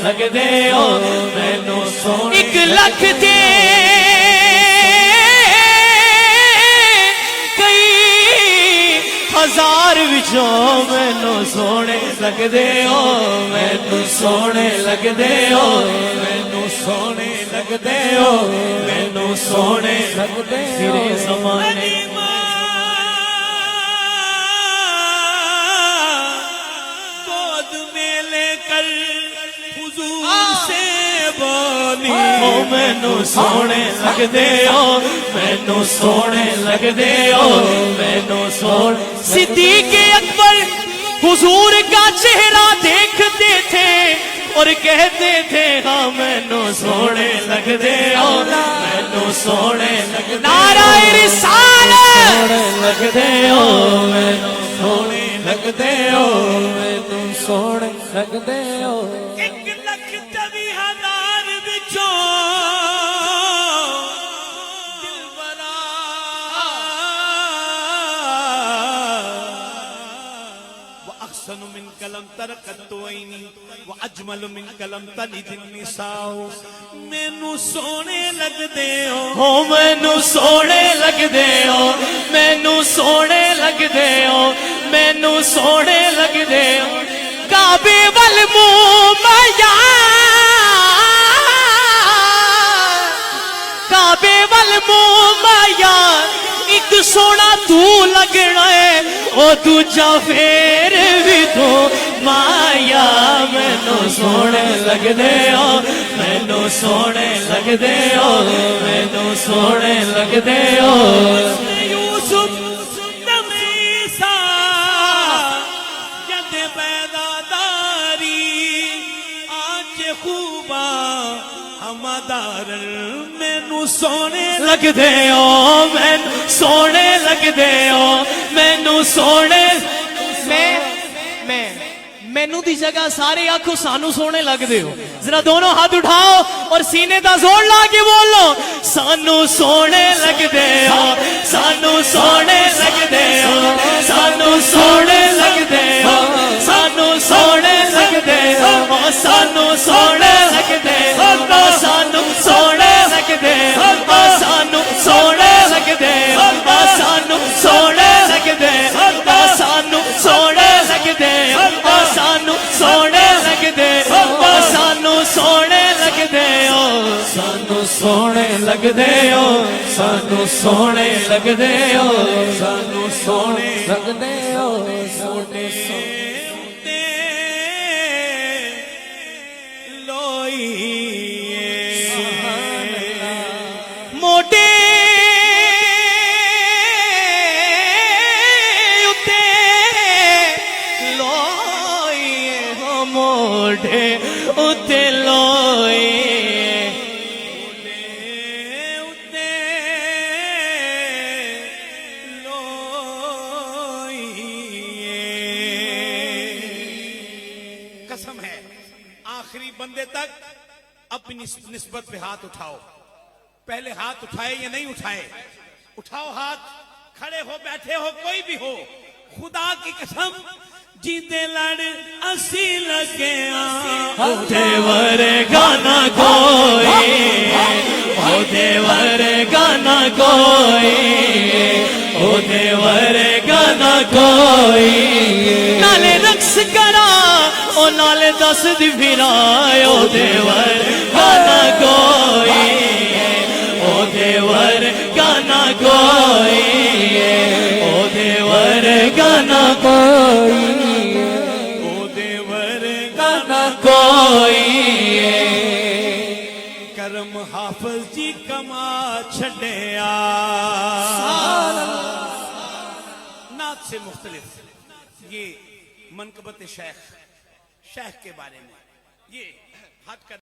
लगदे हो मैनू सोने 1 लाख दे कई हजार विचों मैनू सोने लगदे हो मैनू सोने लगदे हो मैनू सोने लगदे हो मैनू सोने लगदे तेरे ज़माने ओ मैनू सोने लगदे हो मैनू सोने लगदे हो मैनू सोने सिद्दीक़ अकबर हुजूर का चेहरा देखते थे और कहते थे हाँ मैनू सोने लगदे हो मैनू सोने लगदे नाराए रिसालत लगदे हो मैनू सोने लगदे हो मैनू सोने लगदे हो 1,24,000 विचों दिलबरा व अहसन मिन कलम तरकत ऐनी व अजमल मिन कलम तलिद निसाओ मैनू सोने लगदे हो मैनू सोने लगदे हो मैनू सोने लगदे हो मैनू सोने लगदे हो काबे वल मुंह माया काबे वल मुंह माया एक सोना तू लगना है ओ दूजा फेर भी तू माया मैनू सोने लगदे हो मैनू सोने लगदे हो मैनू सोने लगदे हो यूसुफ नमीसा जद पैदादारी आज खूबा हमादार मैनू सोने लगदे हो मैनू सोने लगदे हो मैनू सोने मैनू दी जगह सारे आखो सानू सोने लगदे हो जरा दोनों हाथ उठाओ और सीने दा जोर ला के बोलो सानू सोने लगदे हो सानू सोने लगदे हो सानू सोने लगदे हो सानू सोने लगदे हो सानू सोने लगदे हो सानू सोने लगदे हो सानू सोने लगदे हो सानू सोने लगदे हो सानू सोने लगदे हो सानू सोने लगदे हो सानू सोने लगदे हो सानू सोने लगदे हो सानू सोने लगदे हो सानू सोने लगदे हो सोने लोई मोटे मोटे उते लोए उते लोई कसम है आखिरी बंदे तक अपनी निस्बत पे हाथ उठाओ पहले हाथ उठाए या नहीं उठाए उठाओ हाथ खड़े हो बैठे हो कोई भी हो खुदा की कसम जीते लड़ असी लगे देवर गाना कोई ओ देवर गाना कोई ओ देवर गाना कोई नाले रक्स करा ओ नाले दस दी फिराए ओ देवर गाना कोई ओ देवर गाना कोई ओ देवर गाना कोई कोई करम हाफिज जी कमा छड़िया नात से मुख्तलिफ ये मनकबत शेख के बारे में ये हाथ कर